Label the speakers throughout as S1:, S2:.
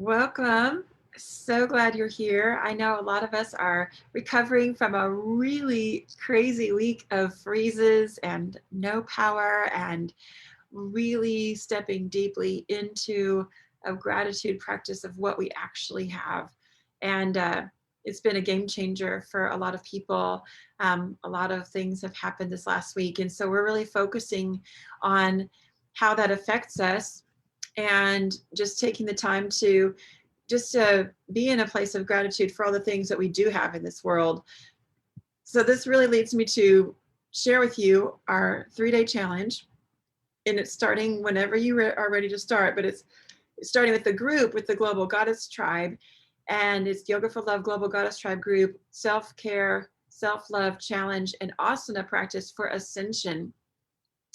S1: Welcome. So glad you're here. I know a lot of us are recovering from a really crazy week of freezes and no power and really stepping deeply into a gratitude practice of what we actually have. And it's been a game changer for a lot of people. A lot of things have happened this last week. And so we're really focusing on how that affects us and just taking the time to just be in a place of gratitude for all the things that we do have in this world. So this really leads me to share with you our 3-day challenge. And it's starting whenever you are ready to start, but it's starting with the group, with the Global Goddess Tribe. And it's Yoga for Love Global Goddess Tribe group, self-care, self-love challenge, and asana practice for Ascension.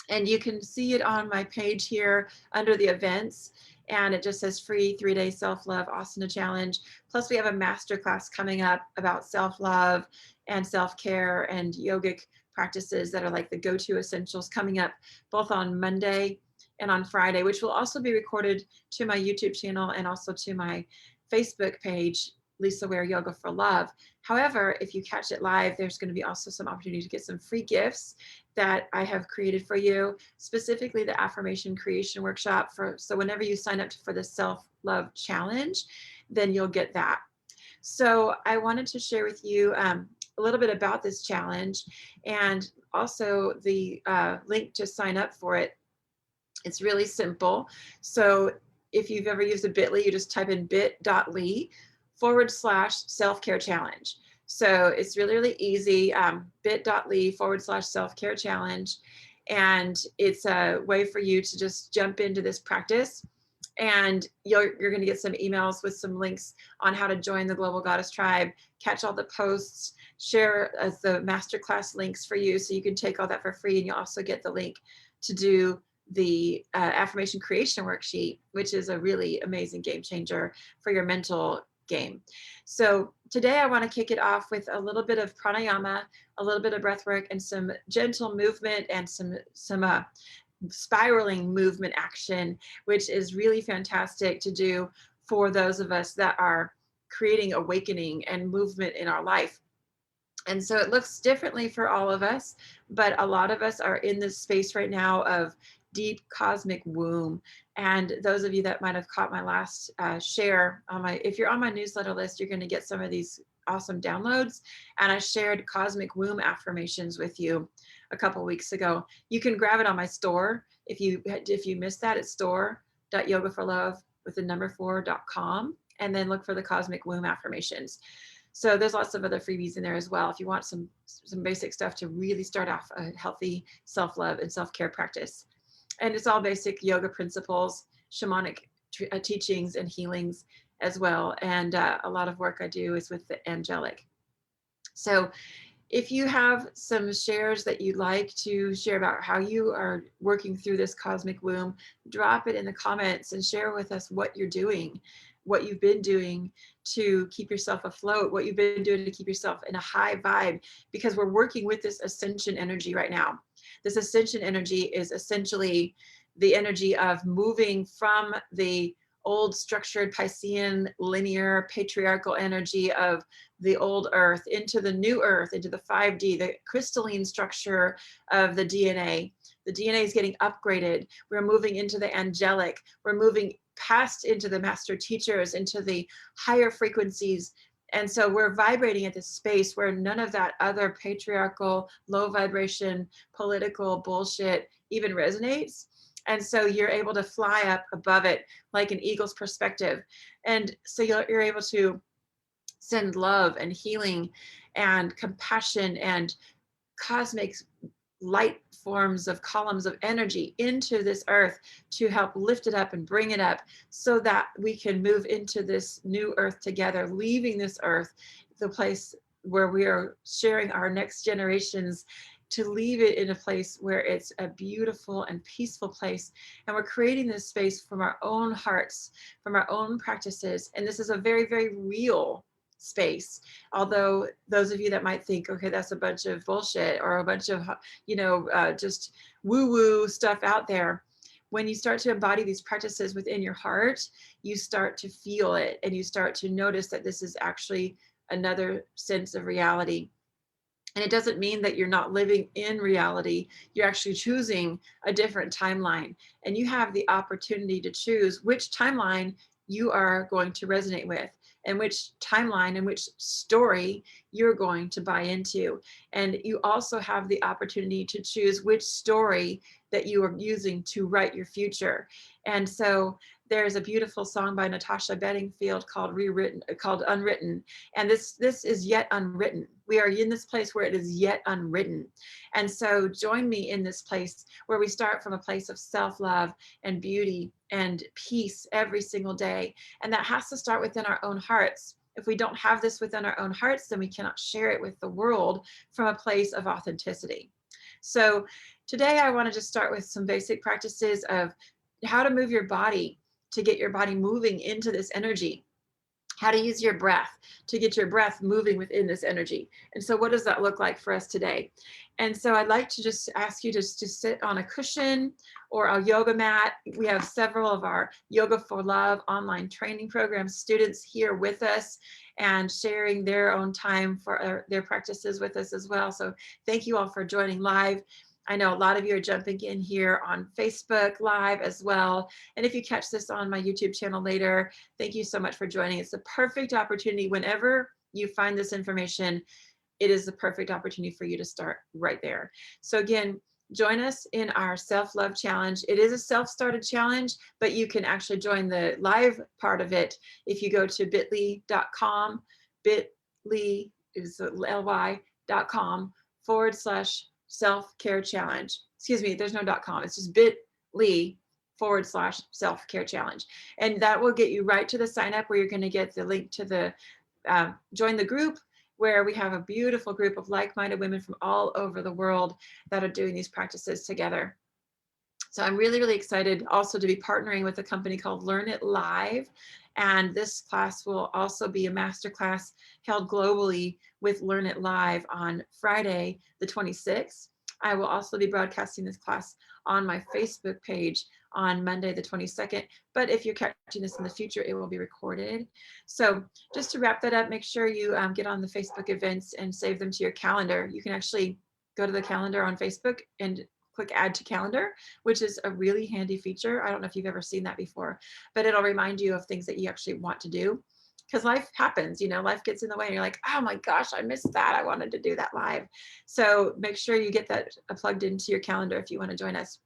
S1: And you can see it on my page here under the events. And it just says free 3-day self-love asana challenge. Plus we have a masterclass coming up about self-love and self-care and yogic practices that are like the go-to essentials coming up both on Monday and on Friday, which will also be recorded to my YouTube channel and also to my Facebook page, Lisa Ware Yoga for Love. However, if you catch it live, there's going to be also some opportunity to get some free gifts that I have created for you, specifically the affirmation creation workshop. So whenever you sign up for the self-love challenge, then you'll get that. So I wanted to share with you a little bit about this challenge and also the link to sign up for it. It's really simple. So if you've ever used a bit.ly, you just type in bit.ly/self-care challenge. So it's really, really easy, bit.ly/self-care challenge. And it's a way for you to just jump into this practice. And you're going to get some emails with some links on how to join the Global Goddess Tribe, catch all the posts, share the masterclass links for you so you can take all that for free. And you'll also get the link to do the affirmation creation worksheet, which is a really amazing game changer for your mental game. So today I want to kick it off with a little bit of pranayama, a little bit of breath work, and some gentle movement and some spiraling movement action, which is really fantastic to do for those of us that are creating awakening and movement in our life. And so it looks differently for all of us, but a lot of us are in this space right now of deep cosmic womb. And those of you that might have caught my last share on if you're on my newsletter list, you're going to get some of these awesome downloads. And I shared cosmic womb affirmations with you a couple weeks ago. You can grab it on my store. If you missed that, it's store.yogaforlove.com, and then look for the cosmic womb affirmations. So there's lots of other freebies in there as well if you want some basic stuff to really start off a healthy self-love and self-care practice. And it's all basic yoga principles, shamanic teachings and healings as well. And a lot of work I do is with the angelic. So if you have some shares that you'd like to share about how you are working through this cosmic womb, drop it in the comments and share with us what you're doing, what you've been doing to keep yourself afloat, what you've been doing to keep yourself in a high vibe, because we're working with this ascension energy right now. This ascension energy is essentially the energy of moving from the old structured Piscean linear patriarchal energy of the old earth into the new earth, into the 5D, the crystalline structure of the DNA. The DNA is getting upgraded. We're moving into the angelic. We're moving past into the master teachers, into the higher frequencies. And so we're vibrating at this space where none of that other patriarchal, low vibration, political bullshit even resonates. And so you're able to fly up above it like an eagle's perspective. And so you're able to send love and healing and compassion and cosmic light forms of columns of energy into this earth to help lift it up and bring it up so that we can move into this new earth together, leaving this earth, the place where we are sharing our next generations, to leave it in a place where it's a beautiful and peaceful place. And we're creating this space from our own hearts, from our own practices. And this is a very, very real space. Although those of you that might think, okay, that's a bunch of bullshit or a bunch of, just woo-woo stuff out there. when you start to embody these practices within your heart, you start to feel it and you start to notice that this is actually another sense of reality. And it doesn't mean that you're not living in reality. You're actually choosing a different timeline. And you have the opportunity to choose which timeline you are going to resonate with and which timeline and which story you're going to buy into. And you also have the opportunity to choose which story that you are using to write your future. And so there's a beautiful song by Natasha Bedingfield called Unwritten. And this is yet unwritten. We are in this place where it is yet unwritten. And so join me in this place where we start from a place of self-love and beauty and peace every single day. And that has to start within our own hearts. If we don't have this within our own hearts, then we cannot share it with the world from a place of authenticity. So today I want to just start with some basic practices of how to move your body to get your body moving into this energy, how to use your breath to get your breath moving within this energy. And so what does that look like for us today? And so I'd like to just ask you to sit on a cushion or a yoga mat. We have several of our Yoga for Love online training program students here with us and sharing their own time for their practices with us as well. So thank you all for joining live. I know a lot of you are jumping in here on Facebook Live as well. And if you catch this on my YouTube channel later, thank you so much for joining. It's the perfect opportunity. Whenever you find this information, it is the perfect opportunity for you to start right there. So again, join us in our self-love challenge. It is a self-started challenge, but you can actually join the live part of it if you go to bit.ly.com, bit.ly is ly.com / self-care challenge. Excuse me, there's no .com. It's just bit.ly / self-care challenge. And that will get you right to the sign up where you're going to get the link to the join the group, where we have a beautiful group of like-minded women from all over the world that are doing these practices together. So I'm really, really excited also to be partnering with a company called Learn It Live. And this class will also be a masterclass held globally with Learn It Live on Friday, the 26th. I will also be broadcasting this class on my Facebook page on Monday, the 22nd. But if you're catching this in the future, it will be recorded. So just to wrap that up, make sure you get on the Facebook events and save them to your calendar. You can actually go to the calendar on Facebook and click add to calendar, which is a really handy feature. I don't know if you've ever seen that before, but it'll remind you of things that you actually want to do, because life happens, you know, life gets in the way and you're like, oh my gosh, I missed that. I wanted to do that live. So make sure you get that plugged into your calendar if you want to join us.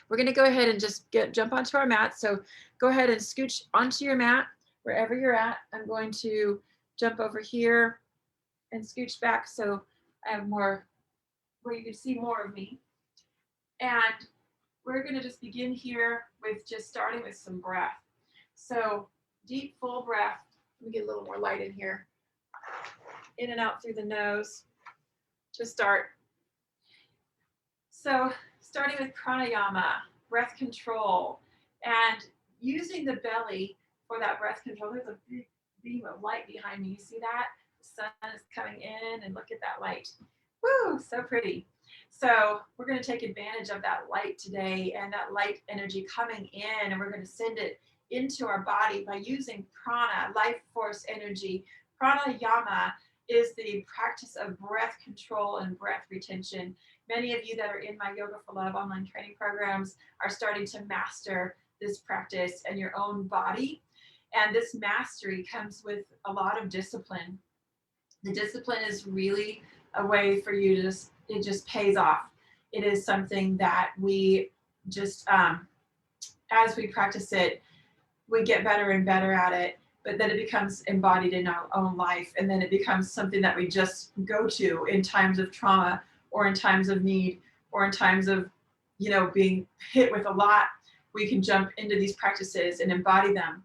S1: We're going to go ahead and just jump onto our mat. So go ahead and scooch onto your mat wherever you're at. I'm going to jump over here and scooch back so I have more where you can see more of me. And we're going to just begin here with just starting with some breath. So deep, full breath. Let me get a little more light in here. In and out through the nose to start. So starting with pranayama, breath control, and using the belly for that breath control. There's a big beam of light behind me. You see that? The sun is coming in, and look at that light. Woo, so pretty. So we're going to take advantage of that light today and that light energy coming in, and we're going to send it into our body by using prana, life force energy. Pranayama is the practice of breath control and breath retention. Many of you that are in my Yoga for Love online training programs are starting to master this practice in your own body. And this mastery comes with a lot of discipline. The discipline is really a way for you to it just pays off. It is something that we just, as we practice it, we get better and better at it, but then it becomes embodied in our own life. And then it becomes something that we just go to in times of trauma or in times of need or in times of, you know, being hit with a lot. We can jump into these practices and embody them.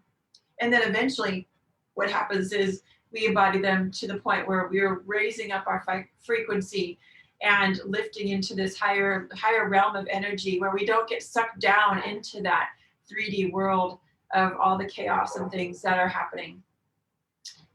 S1: And then eventually what happens is we embody them to the point where we're raising up our frequency and lifting into this higher realm of energy where we don't get sucked down into that 3D world of all the chaos and things that are happening.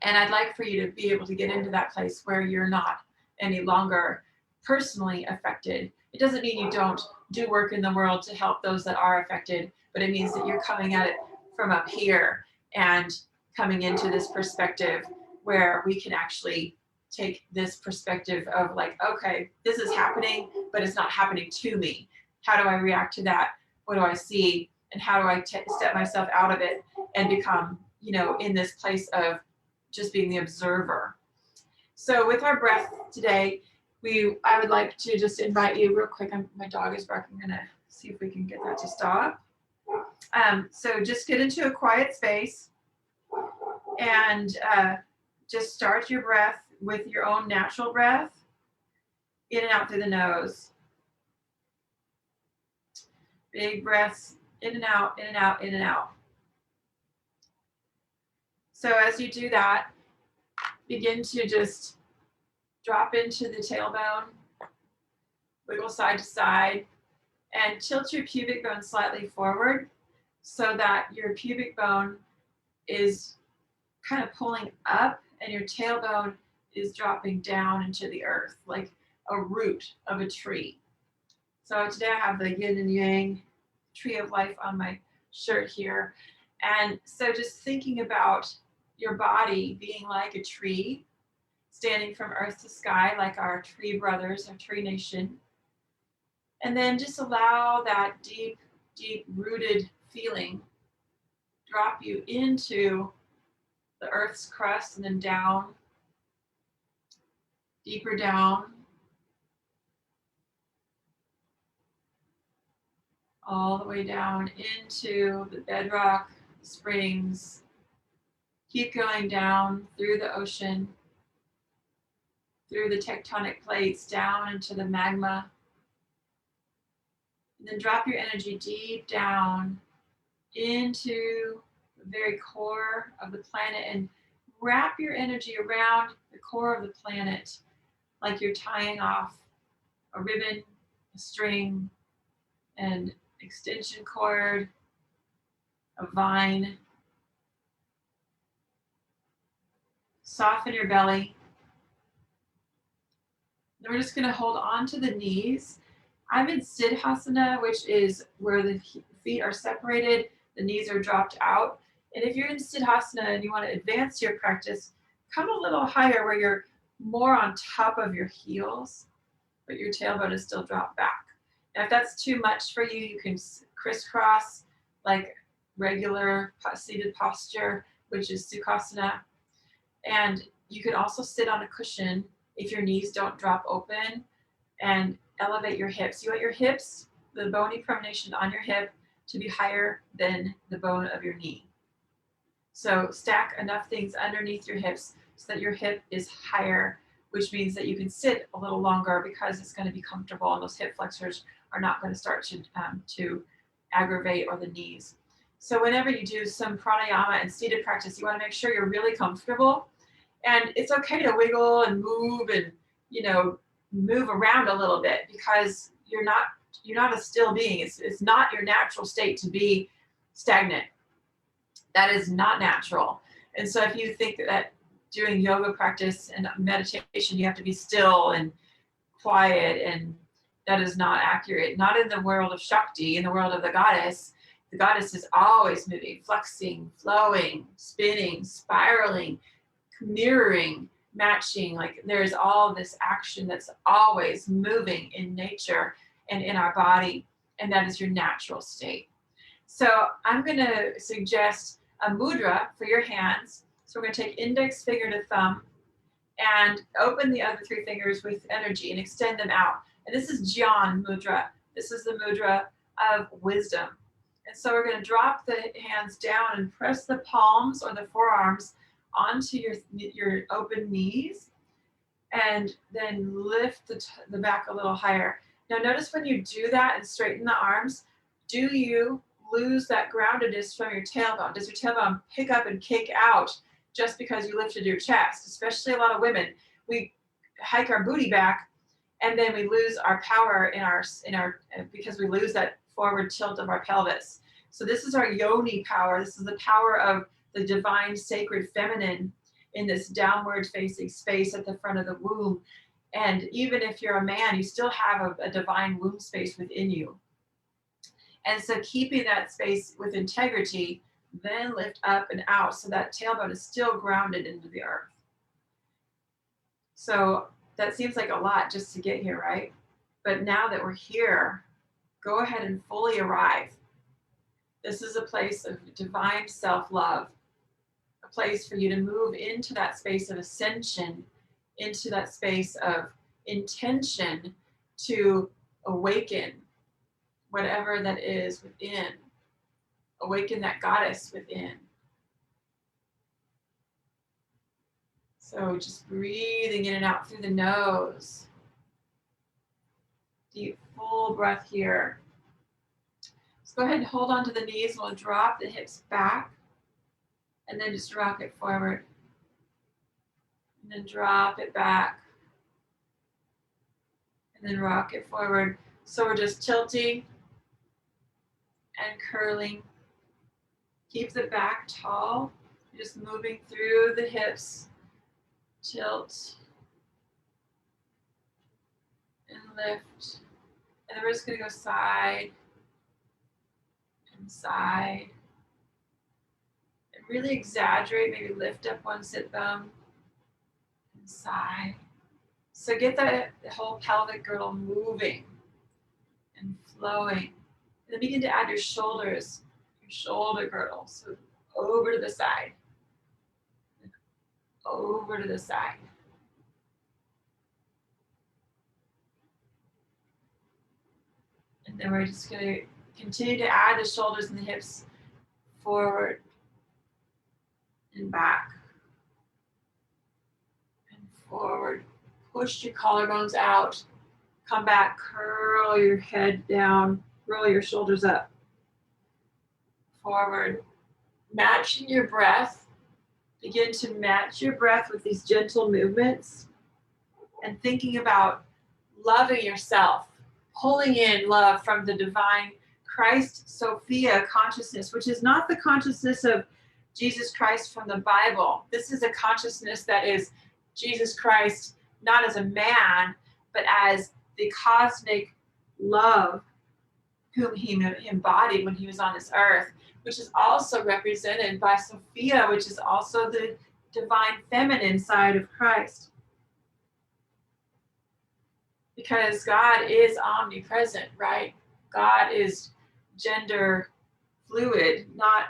S1: And I'd like for you to be able to get into that place where you're not any longer personally affected. It doesn't mean you don't do work in the world to help those that are affected, but it means that you're coming at it from up here and coming into this perspective where we can actually take this perspective of like, okay, this is happening, but it's not happening to me. How do I react to that? What do I see? And how do I step myself out of it and become, in this place of just being the observer? So with our breath today, I would like to just invite you real quick. My dog is barking. I'm gonna see if we can get that to stop. So just get into a quiet space and just start your breath with your own natural breath, in and out through the nose. Big breaths, in and out, in and out, in and out. So as you do that, begin to just drop into the tailbone, wiggle side to side, and tilt your pubic bone slightly forward so that your pubic bone is kind of pulling up and your tailbone is dropping down into the earth like a root of a tree. So today I have the yin and yang tree of life on my shirt here. And so just thinking about your body being like a tree, standing from earth to sky like our tree brothers, our tree nation. And then just allow that deep, deep rooted feeling drop you into the earth's crust and then down, deeper down, all the way down into the bedrock, springs. Keep going down through the ocean, through the tectonic plates, down into the magma. And then drop your energy deep down into the very core of the planet and wrap your energy around the core of the planet like you're tying off a ribbon, a string, an extension cord, a vine. Soften your belly. Then we're just going to hold on to the knees. I'm in Siddhasana, which is where the feet are separated, the knees are dropped out. And if you're in Siddhasana and you want to advance your practice, come a little higher where you're more on top of your heels, but your tailbone is still dropped back. Now, if that's too much for you, you can crisscross like regular seated posture, which is Sukhasana. And you can also sit on a cushion if your knees don't drop open, and elevate your hips. You want your hips, the bony pronation on your hip, to be higher than the bone of your knee. So stack enough things underneath your hips so that your hip is higher, which means that you can sit a little longer because it's going to be comfortable and those hip flexors are not going to start to aggravate, or the knees. So whenever you do some pranayama and seated practice, you want to make sure you're really comfortable. And it's okay to wiggle and move and, move around a little bit, because you're not a still being. It's not your natural state to be stagnant. That is not natural. And so if you think that doing yoga practice and meditation, you have to be still and quiet, and that is not accurate. Not in the world of Shakti, in the world of the goddess. The goddess is always moving, flexing, flowing, spinning, spiraling, mirroring, matching. Like there's all this action that's always moving in nature and in our body, and that is your natural state. So I'm going to suggest a mudra for your hands. So we're going to take index finger to thumb and open the other three fingers with energy and extend them out. And this is Jnana mudra. This is the mudra of wisdom. And so we're going to drop the hands down and press the palms or the forearms onto your open knees, and then lift the back a little higher. Now notice when you do that and straighten the arms, do you lose that groundedness from your tailbone? Does your tailbone pick up and kick out just because you lifted your chest? Especially a lot of women, we hike our booty back and then we lose our power in our because we lose that forward tilt of our pelvis. So this is our yoni power. This is the power of the divine sacred feminine in this downward facing space at the front of the womb. And even if you're a man, you still have a divine womb space within you. And so keeping that space with integrity, then lift up and out so that tailbone is still grounded into the earth. So that seems like a lot just to get here, right? But now that we're here, go ahead and fully arrive. This is a place of divine self-love, a place for you to move into that space of ascension, into that space of intention to awaken whatever that is within, awaken that goddess within. So just breathing in and out through the nose. Deep, full breath here. Just go ahead and hold on to the knees. We'll drop the hips back and then just rock it forward. And then drop it back. And then rock it forward. So we're just tilting and curling. Keep the back tall. Just moving through the hips. Tilt. And lift. And then we're just going to go side and side. And really exaggerate. Maybe lift up one sit bone. And side. So get the whole pelvic girdle moving and flowing. And then begin to add your shoulders, your shoulder girdle. So over to the side. Over to the side. And then we're just going to continue to add the shoulders and the hips forward and back. And forward. Push your collarbones out. Come back, curl your head down, roll your shoulders up. Forward. Matching your breath. Begin to match your breath with these gentle movements and thinking about loving yourself, pulling in love from the divine Christ Sophia consciousness, which is not the consciousness of Jesus Christ from the Bible. This is a consciousness that is Jesus Christ not as a man, but as the cosmic love whom he embodied when he was on this earth, which is also represented by Sophia, which is also the divine feminine side of Christ. Because God is omnipresent, right? God is gender fluid, not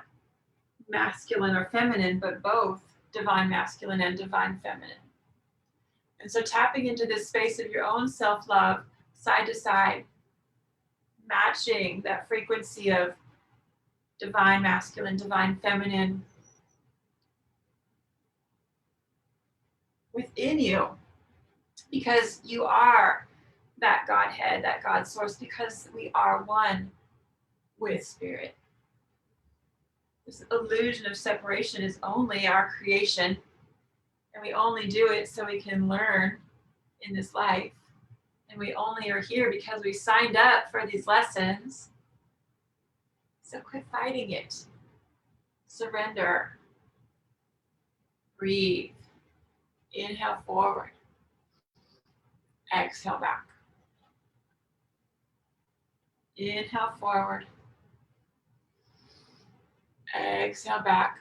S1: masculine or feminine, but both divine masculine and divine feminine. And so tapping into this space of your own self-love, side to side, matching that frequency of divine masculine, divine feminine within you, because you are that Godhead, that God source, because we are one with Spirit. This illusion of separation is only our creation, and we only do it so we can learn in this life. And we only are here because we signed up for these lessons. So quit fighting it. Surrender. Breathe. Inhale forward. Exhale back. Inhale forward. Exhale back.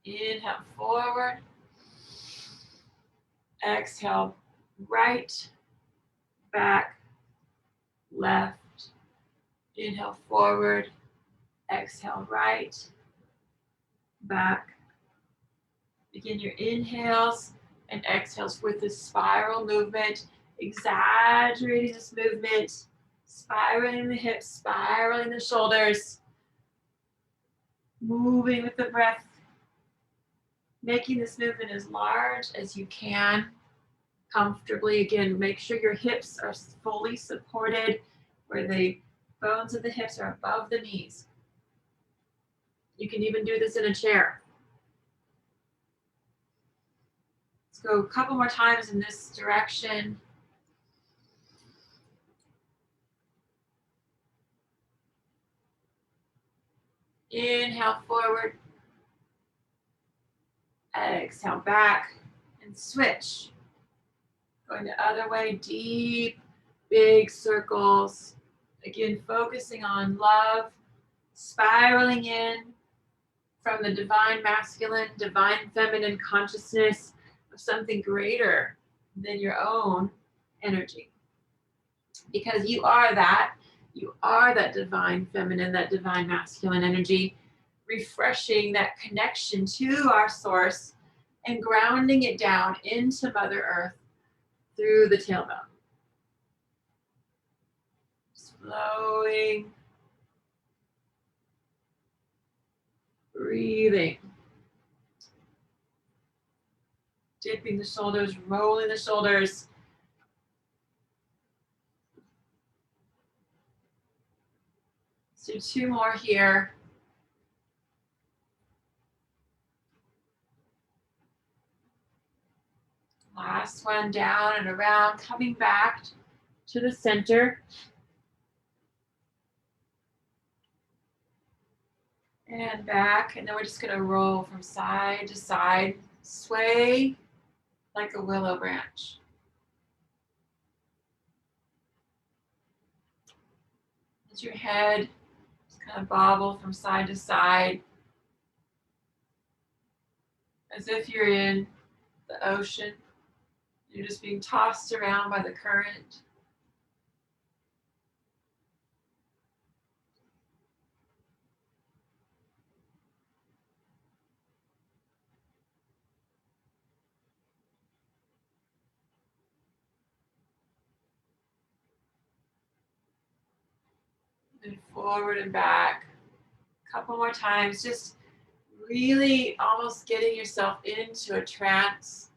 S1: Inhale forward. Exhale right, back, left. Inhale forward. Exhale right, back. Begin your inhales and exhales with this spiral movement, exaggerating this movement, spiraling the hips, spiraling the shoulders, moving with the breath, making this movement as large as you can, comfortably. Again, make sure your hips are fully supported, where the bones of the hips are above the knees. You can even do this in a chair. Let's go a couple more times in this direction. Inhale forward. Exhale back and switch. Going the other way, deep, big circles. Again, focusing on love, spiraling in from the divine masculine, divine feminine consciousness of something greater than your own energy. Because you are that divine feminine, that divine masculine energy, refreshing that connection to our source and grounding it down into Mother Earth through the tailbone. Just flowing, breathing, dipping the shoulders, rolling the shoulders. Let's do 2 more here. Last one, down and around, coming back to the center. And back, and then we're just gonna roll from side to side, sway like a willow branch. Let your head just kind of bobble from side to side, as if you're in the ocean. You're just being tossed around by the current. And forward and back. A couple more times, just really almost getting yourself into a trance.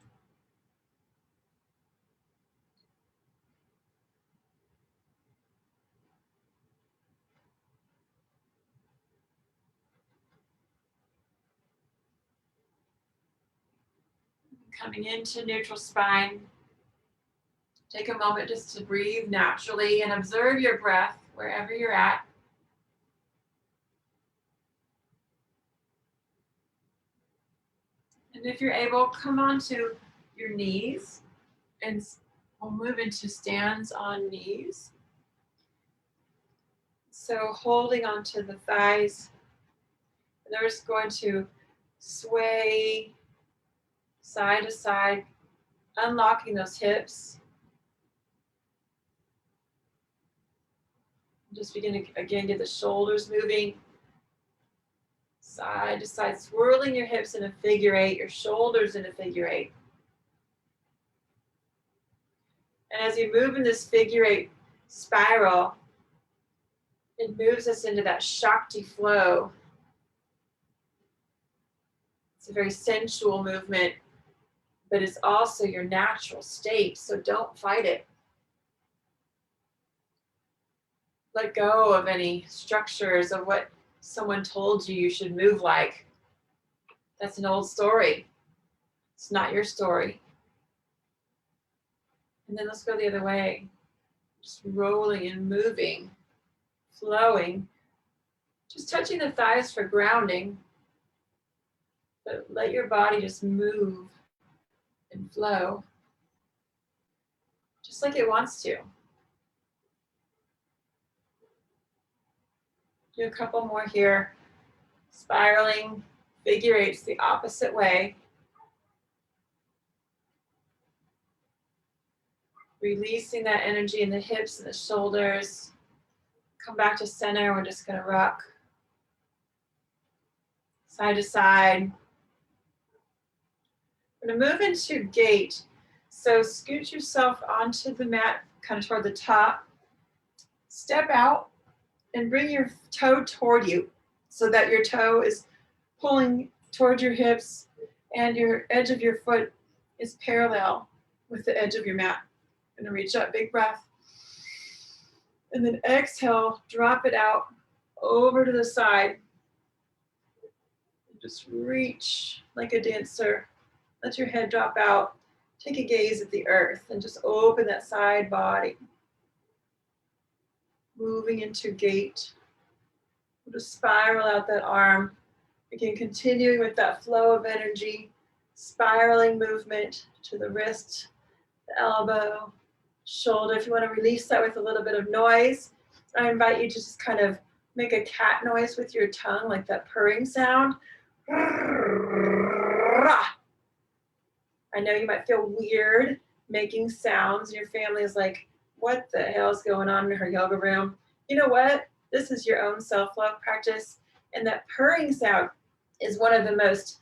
S1: Coming into neutral spine. Take a moment just to breathe naturally and observe your breath wherever you're at. And if you're able, come onto your knees and we'll move into stands on knees. So holding onto the thighs, and we're just going to sway side to side, unlocking those hips. Just begin to, again, get the shoulders moving. Side to side, swirling your hips in a figure 8, your shoulders in a figure 8. And as you move in this figure 8 spiral, it moves us into that Shakti flow. It's a very sensual movement, but it's also your natural state, so don't fight it. Let go of any structures of what someone told you should move like. That's an old story. It's not your story. And then let's go the other way. Just rolling and moving, flowing. Just touching the thighs for grounding. But let your body just move and flow. Just like it wants to. Do a couple more here. Spiraling, figure 8s the opposite way. Releasing that energy in the hips and the shoulders. Come back to center. We're just going to rock side to side. We're going to move into gate. So scoot yourself onto the mat, kind of toward the top. Step out and bring your toe toward you so that your toe is pulling toward your hips and your edge of your foot is parallel with the edge of your mat. Going to reach up, big breath. And then exhale, drop it out over to the side. Just reach like a dancer. Let your head drop out. Take a gaze at the earth and just open that side body. Moving into gate. We'll just spiral out that arm. Again, continuing with that flow of energy. spiraling movement to the wrist, the elbow, shoulder. If you want to release that with a little bit of noise, I invite you to just kind of make a cat noise with your tongue, like that purring sound. I know you might feel weird making sounds. Your family is like, what the hell is going on in her yoga room? You know what? This is your own self-love practice. And that purring sound is one of the most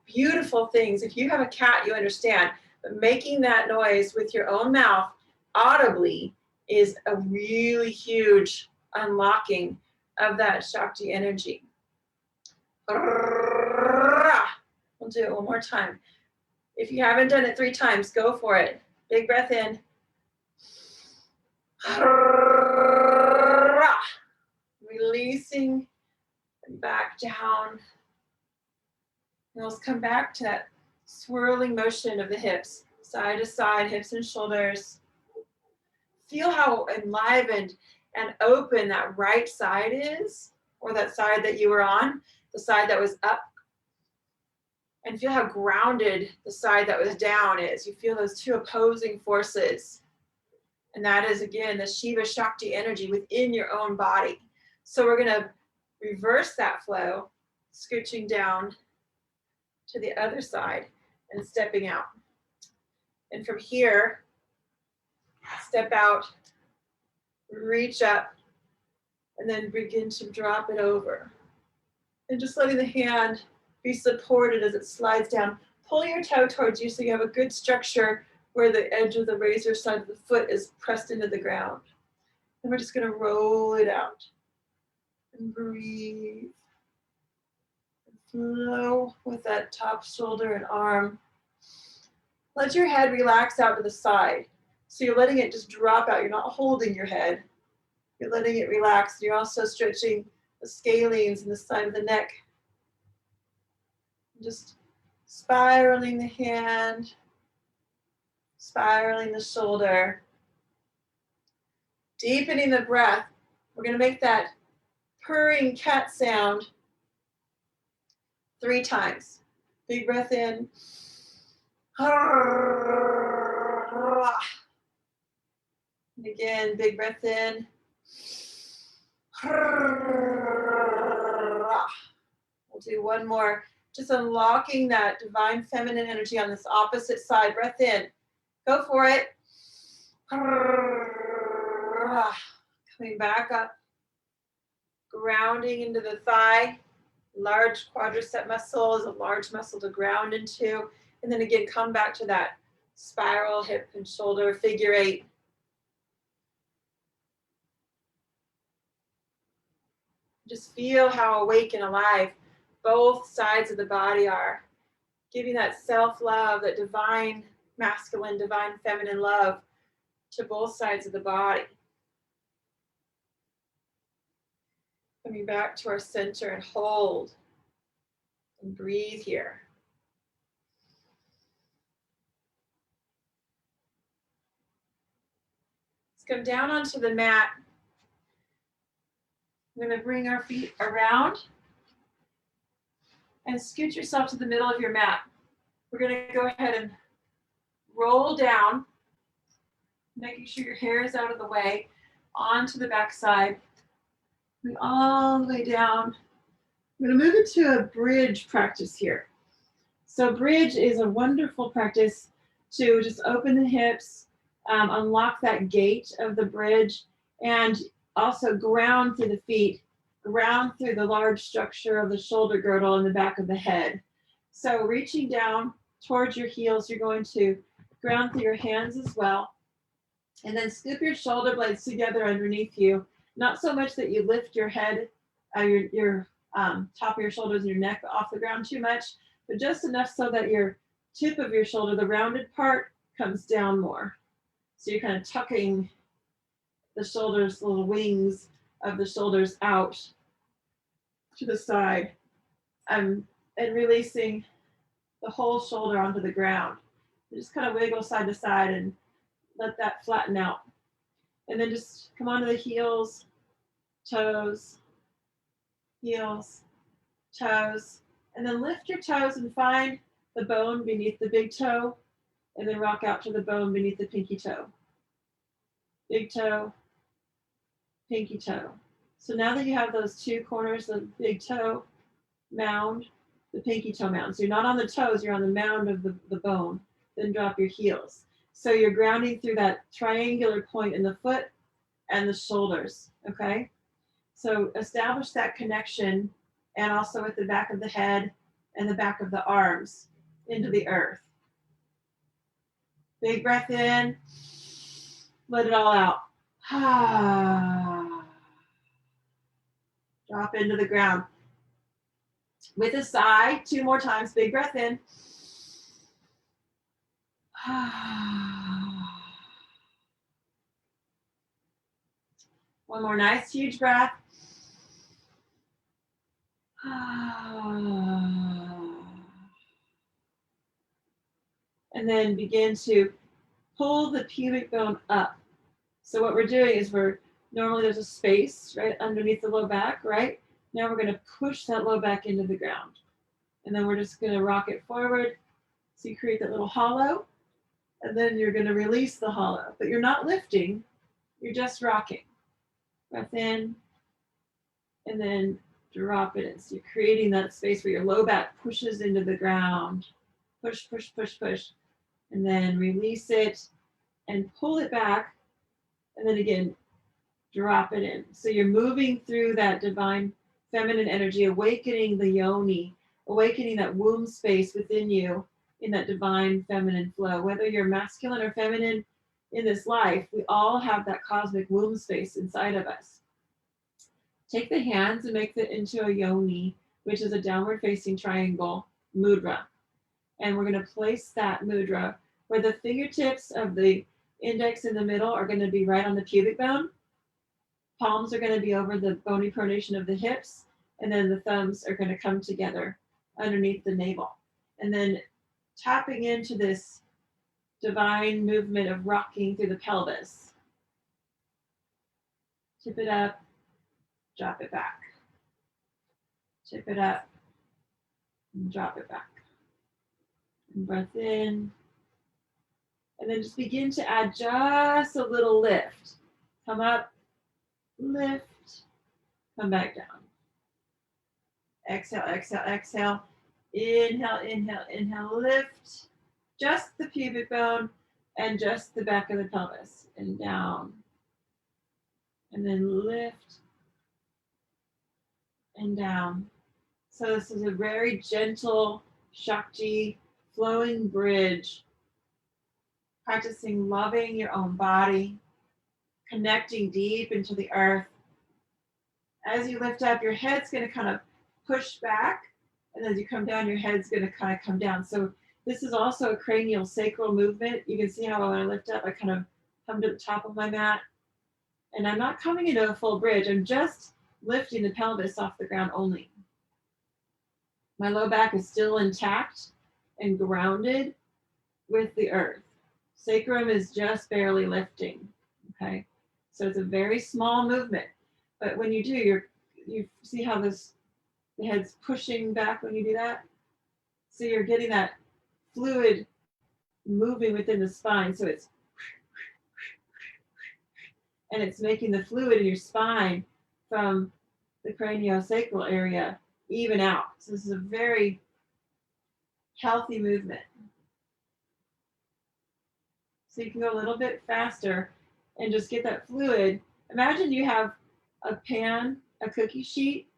S1: beautiful things. If you have a cat, you understand. But making that noise with your own mouth audibly is a really huge unlocking of that Shakti energy. We'll do it one more time. If you haven't done it 3 times, go for it. Big breath in. Releasing and back down. And let's come back to that swirling motion of the hips, side to side, hips and shoulders. Feel how enlivened and open that right side is, or that side that you were on, the side that was up. And feel how grounded the side that was down is. You feel those 2 opposing forces. And that is, again, the Shiva Shakti energy within your own body. So we're going to reverse that flow, scooching down to the other side and stepping out. And from here, step out, reach up, and then begin to drop it over. And just letting the hand be supported as it slides down. Pull your toe towards you so you have a good structure where the edge of the razor side of the foot is pressed into the ground. And we're just going to roll it out. And breathe. And flow with that top shoulder and arm. Let your head relax out to the side. So you're letting it just drop out. You're not holding your head. You're letting it relax. You're also stretching the scalenes and the side of the neck. Just spiraling the hand, spiraling the shoulder, deepening the breath. We're going to make that purring cat sound 3 times. Big breath in. And again, big breath in. We'll do one more. Just unlocking that divine feminine energy on this opposite side. Breath in. Go for it. Coming back up. Grounding into the thigh. Large quadricep muscle is a large muscle to ground into. And then again, come back to that spiral hip and shoulder figure 8. Just feel how awake and alive both sides of the body are. Giving that self-love, that divine masculine, divine feminine love to both sides of the body. Coming back to our center and hold. And breathe here. Let's come down onto the mat. We're going to bring our feet around and scoot yourself to the middle of your mat. We're going to go ahead and roll down, making sure your hair is out of the way, onto the back side. Bring all the way down. I'm going to move into a bridge practice here. So bridge is a wonderful practice to just open the hips, unlock that gate of the bridge, and also ground through the feet, ground through the large structure of the shoulder girdle and the back of the head. So reaching down towards your heels, you're going to ground through your hands as well. And then scoop your shoulder blades together underneath you. Not so much that you lift your head, your top of your shoulders and your neck off the ground too much, but just enough so that your tip of your shoulder, the rounded part, comes down more. So you're kind of tucking the shoulders, little wings of the shoulders out to the side, and releasing the whole shoulder onto the ground. You just kind of wiggle side to side and let that flatten out. And then just come onto the heels, toes, heels, toes, And then lift your toes and find the bone beneath the big toe, and then rock out to the bone beneath the pinky toe. Big toe, pinky toe. So now that you have those two corners, the big toe mound, the pinky toe mound. So you're not on the toes, you're on the mound of the bone. Then drop your heels. So you're grounding through that triangular point in the foot and the shoulders, okay? So establish that connection, and also with the back of the head and the back of the arms into the earth. Big breath in, let it all out. Drop into the ground. With a sigh, 2 more times, big breath in. One more nice huge breath. And then begin to pull the pubic bone up. So what we're doing is normally there's a space right underneath the low back, right? Now we're going to push that low back into the ground. And then we're just going to rock it forward. So you create that little hollow, and then you're going to release the hollow. But you're not lifting, you're just rocking. Breath in, and then drop it in. So you're creating that space where your low back pushes into the ground. Push, push, push, push. And then release it and pull it back. And then again, drop it in. So you're moving through that divine feminine energy, awakening the yoni, awakening that womb space within you in that divine feminine flow. Whether you're masculine or feminine in this life, we all have that cosmic womb space inside of us. Take the hands and make it into a yoni, which is a downward facing triangle mudra. And we're going to place that mudra where the fingertips of the index in the middle are going to be right on the pubic bone. Palms are going to be over the bony pronation of the hips, and then the thumbs are going to come together underneath the navel. And then tapping into this divine movement of rocking through the pelvis. Tip it up, drop it back. Tip it up, and drop it back. And breath in. And then just begin to add just a little lift. Come up, lift, come back down. Exhale, exhale, exhale. Inhale, inhale, inhale, lift. Just the pubic bone and just the back of the pelvis. And down. And then lift and down. So this is a very gentle Shakti flowing bridge. Practicing loving your own body. Connecting deep into the earth. As you lift up, your head's going to kind of push back, and as you come down, your head's going to kind of come down. So this is also a cranial sacral movement. You can see how when I lift up, I kind of come to the top of my mat, and I'm not coming into a full bridge. I'm just lifting the pelvis off the ground only. My low back is still intact and grounded with the earth. Sacrum is just barely lifting, okay? So it's a very small movement, but when you do, you see how the head's pushing back when you do that? So you're getting that fluid moving within the spine. So it's making the fluid in your spine from the craniosacral area even out. So this is a very healthy movement. So you can go a little bit faster and just get that fluid. Imagine you have a pan, a cookie sheet,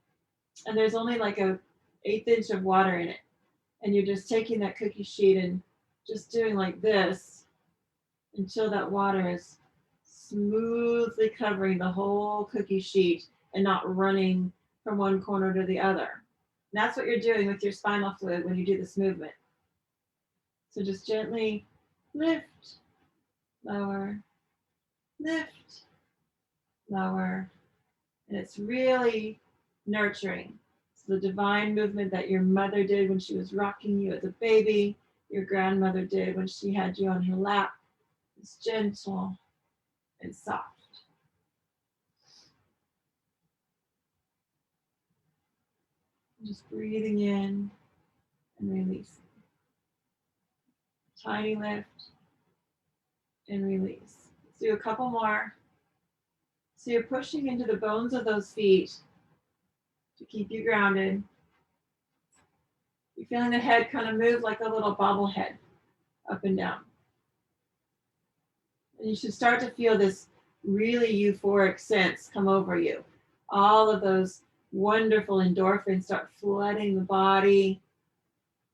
S1: and there's only like a 1/8 inch of water in it. And you're just taking that cookie sheet and just doing like this until that water is smoothly covering the whole cookie sheet and not running from one corner to the other. And that's what you're doing with your spinal fluid when you do this movement. So just gently lift, lower, lift, lower. And it's really nurturing. It's the divine movement that your mother did when she was rocking you as a baby, your grandmother did when she had you on her lap. It's gentle and soft. Just breathing in and release. Tiny lift and release. Let's do a couple more. So you're pushing into the bones of those feet to keep you grounded. You're feeling the head kind of move like a little bobblehead up and down. And you should start to feel this really euphoric sense come over you. All of those wonderful endorphins start flooding the body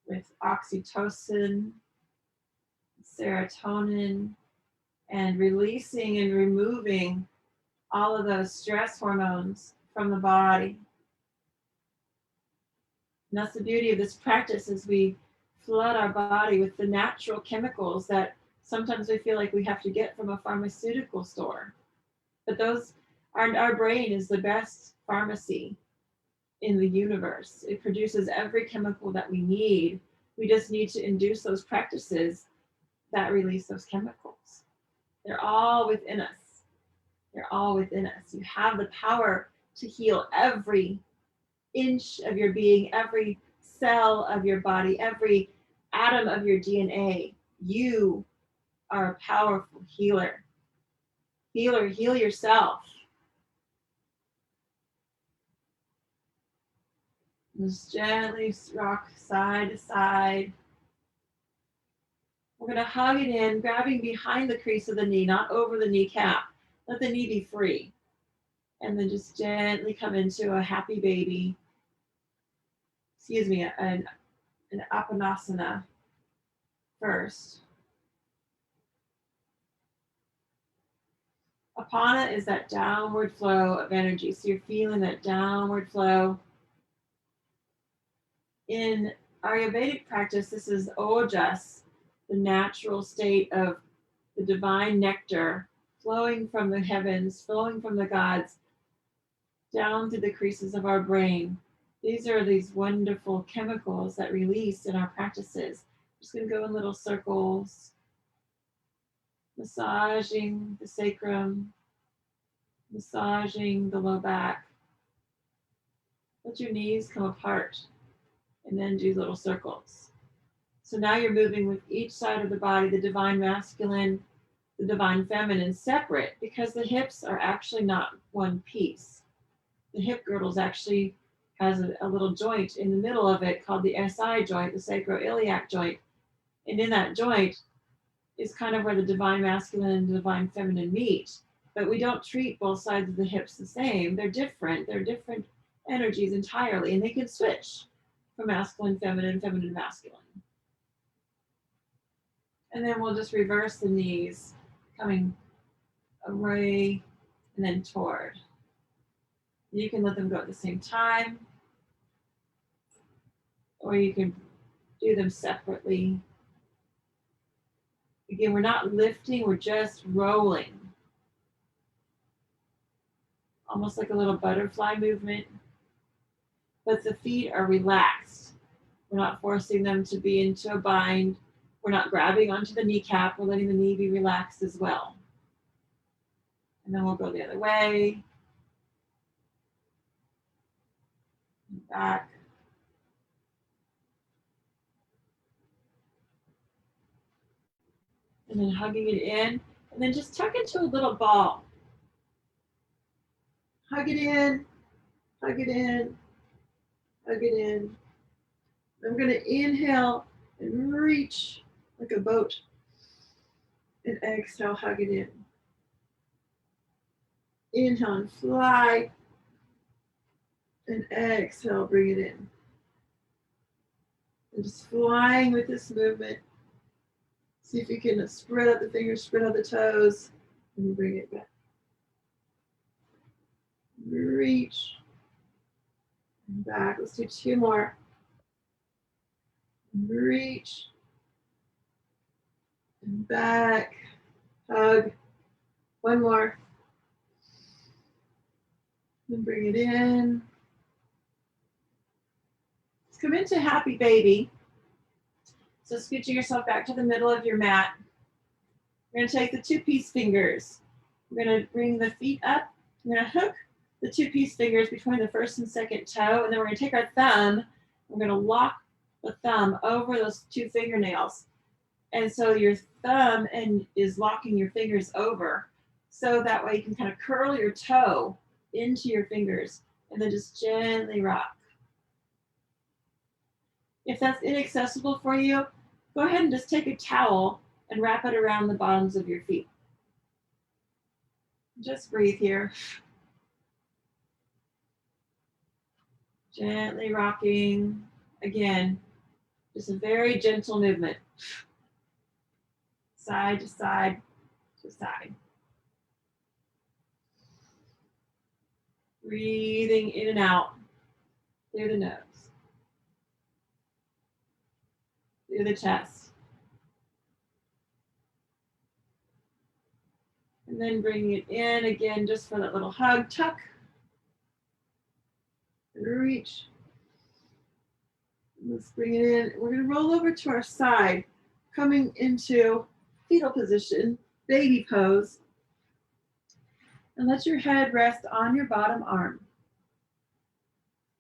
S1: with oxytocin, serotonin, and releasing and removing all of those stress hormones from the body. And that's the beauty of this practice, is we flood our body with the natural chemicals that sometimes we feel like we have to get from a pharmaceutical store. But those, our brain is the best pharmacy in the universe. It produces every chemical that we need. We just need to induce those practices that release those chemicals. They're all within us. They're all within us. You have the power to heal every inch of your being, every cell of your body, every atom of your DNA. You are a powerful healer. Healer, heal yourself. Just gently rock side to side. We're going to hug it in, grabbing behind the crease of the knee, not over the kneecap. Let the knee be free. And then just gently come into a happy baby. Excuse me, an Apanasana first. Apana is that downward flow of energy. So you're feeling that downward flow. In Ayurvedic practice, this is ojas, the natural state of the divine nectar flowing from the heavens, flowing from the gods, down through the creases of our brain. These are these wonderful chemicals that release in our practices. I'm just going to go in little circles, massaging the sacrum, massaging the low back. Let your knees come apart and then do little circles. So now you're moving with each side of the body, the divine masculine, the divine feminine, separate, because the hips are actually not one piece. The hip girdle actually has a little joint in the middle of it called the SI joint, the sacroiliac joint. And in that joint is kind of where the divine masculine and the divine feminine meet. But we don't treat both sides of the hips the same. They're different. They're different energies entirely, and they can switch from masculine, feminine, feminine, masculine. And then we'll just reverse the knees, coming away and then toward. You can let them go at the same time, or you can do them separately. Again, we're not lifting, we're just rolling. Almost like a little butterfly movement. But the feet are relaxed. We're not forcing them to be into a bind. We're not grabbing onto the kneecap. We're letting the knee be relaxed as well. And then we'll go the other way. Back. And then hugging it in. And then just tuck into a little ball. Hug it in. Hug it in. Hug it in. I'm going to inhale and reach like a boat. And exhale, hug it in. Inhale and fly. And exhale, bring it in. And just flying with this movement. See if you can spread out the fingers, spread out the toes, and bring it back. Reach. And back. Let's do two more. Reach. And back. Hug. One more. And bring it in. Let's come into happy baby. So scooching yourself back to the middle of your mat. We're going to take the 2-piece fingers. We're going to bring the feet up. We're going to hook the 2-piece fingers between the first and second toe. And then we're going to take our thumb. We're going to lock the thumb over those two fingernails. And so your thumb is locking your fingers over. So that way you can kind of curl your toe into your fingers and then just gently rock. If that's inaccessible for you, go ahead and just take a towel and wrap it around the bottoms of your feet. Just breathe here. Gently rocking. Again, just a very gentle movement. Side to side to side. Breathing in and out through the nose, through the chest. And then bringing it in again, just for that little hug, tuck, and reach. Let's bring it in. We're going to roll over to our side, coming into fetal position, baby pose. And let your head rest on your bottom arm,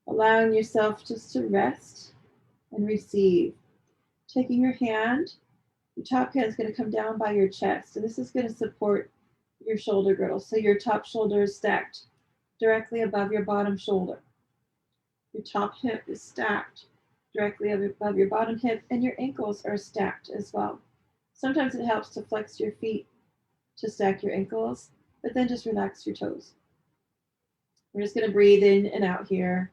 S1: allowing yourself just to rest and receive. Taking your hand, your top hand is going to come down by your chest, and this is going to support your shoulder girdle. So your top shoulder is stacked directly above your bottom shoulder. Your top hip is stacked directly above your bottom hip, and your ankles are stacked as well. Sometimes it helps to flex your feet to stack your ankles, but then just relax your toes. We're just going to breathe in and out here.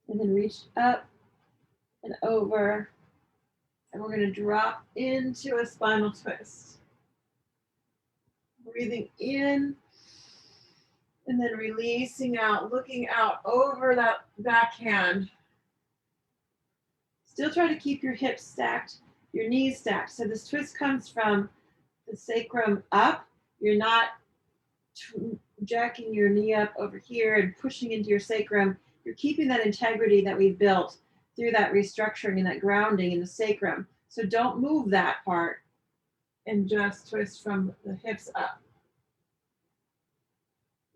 S1: And then reach up and over. And we're going to drop into a spinal twist. Breathing in and then releasing out, looking out over that backhand. Still try to keep your hips stacked, your knees stacked. So this twist comes from the sacrum up. You're not jacking your knee up over here and pushing into your sacrum. You're keeping that integrity that we built through that restructuring and that grounding in the sacrum. So don't move that part and just twist from the hips up.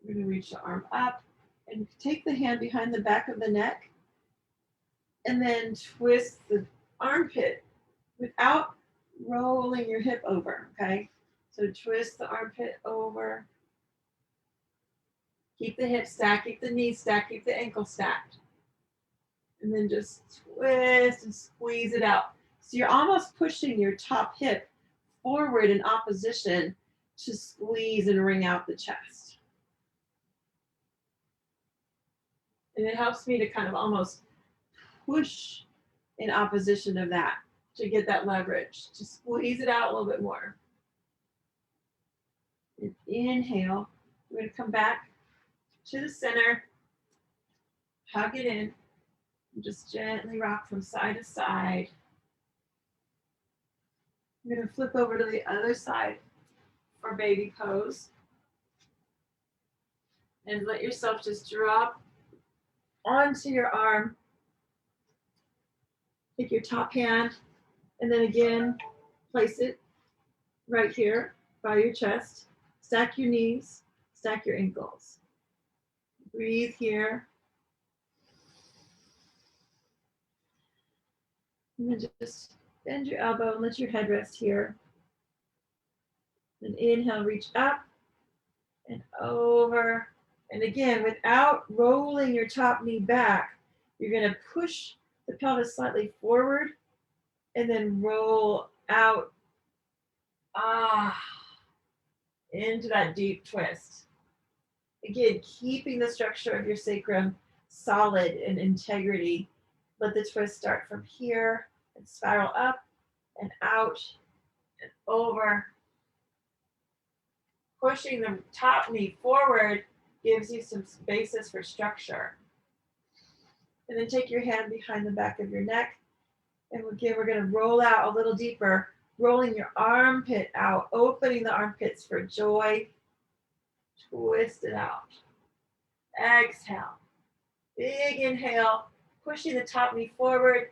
S1: We're going to reach the arm up and take the hand behind the back of the neck and then twist the armpit without rolling your hip over, okay? So twist the armpit over. Keep the hips stacked, keep the knees stacked, keep the ankle stacked. And then just twist and squeeze it out. So you're almost pushing your top hip forward in opposition to squeeze and wring out the chest. And it helps me to kind of almost push in opposition of that to get that leverage, to squeeze it out a little bit more. And inhale, we're going to come back to the center, hug it in, and just gently rock from side to side. You're going to flip over to the other side for baby pose. And let yourself just drop onto your arm. Take your top hand, and then again, place it right here by your chest. Stack your knees, stack your ankles. Breathe here. And then just bend your elbow and let your head rest here. And inhale, reach up and over. And again, without rolling your top knee back, you're going to push the pelvis slightly forward and then roll out into that deep twist. Again, keeping the structure of your sacrum solid and integrity. Let the twist start from here and spiral up and out and over. Pushing the top knee forward gives you some basis for structure. And then take your hand behind the back of your neck. And again, we're going to roll out a little deeper, rolling your armpit out, opening the armpits for joy. Twist it out. Exhale. Big inhale, pushing the top knee forward.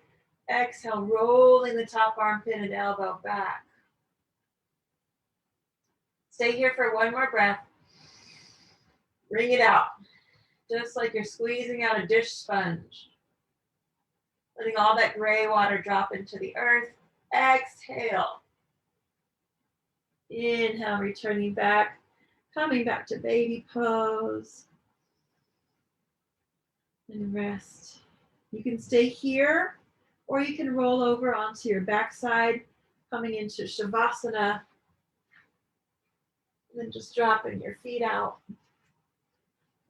S1: Exhale, rolling the top armpit and elbow back. Stay here for one more breath. Bring it out. Just like you're squeezing out a dish sponge. Letting all that gray water drop into the earth. Exhale. Inhale, returning back. Coming back to baby pose. And rest. You can stay here, or you can roll over onto your backside, coming into Shavasana. And then just dropping your feet out.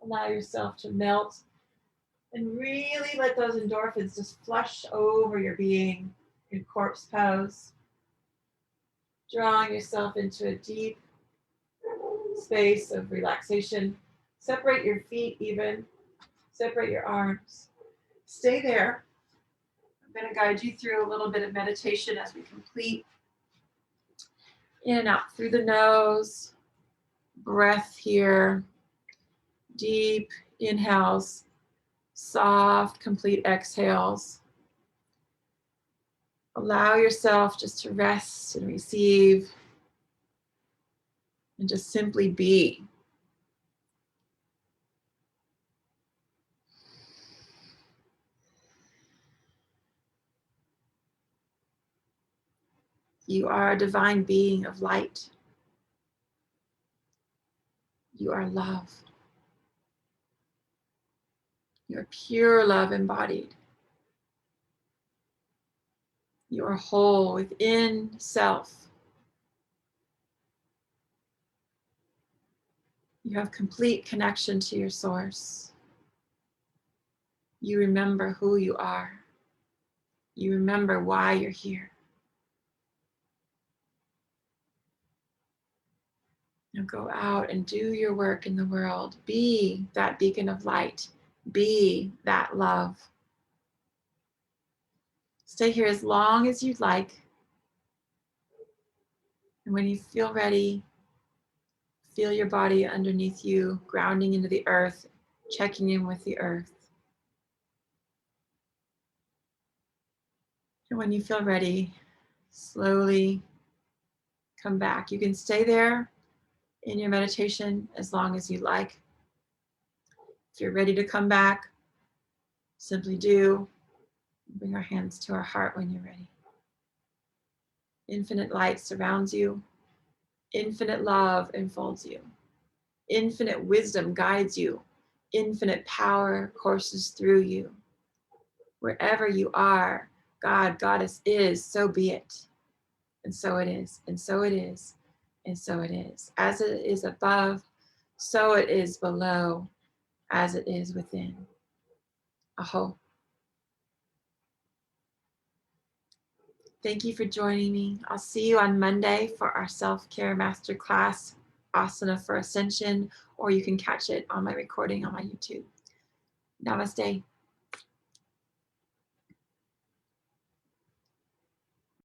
S1: Allow yourself to melt. And really let those endorphins just flush over your being in corpse pose. Drawing yourself into a deep space of relaxation. Separate your feet even. Separate your arms. Stay there. I'm going to guide you through a little bit of meditation as we complete. In and out through the nose. Breath here. Deep inhales. Soft, complete exhales. Allow yourself just to rest and receive. And just simply be. You are a divine being of light. You are love. You are pure love embodied. You are whole within self. You have complete connection to your source. You remember who you are. You remember why you're here. Now go out and do your work in the world. Be that beacon of light. Be that love. Stay here as long as you'd like. And when you feel ready, feel your body underneath you, grounding into the earth, checking in with the earth. And when you feel ready, slowly come back. You can stay there in your meditation as long as you like. If you're ready to come back, simply do. Bring our hands to our heart when you're ready. Infinite light surrounds you. Infinite love enfolds you. Infinite wisdom guides you. Infinite power courses through you. Wherever you are, God, Goddess is, so be it. And so it is, and so it is, and so it is. As it is above, so it is below, as it is within. Aho. Thank you for joining me. I'll see you on Monday for our self-care masterclass, Asana for Ascension, or you can catch it on my recording on my YouTube. Namaste.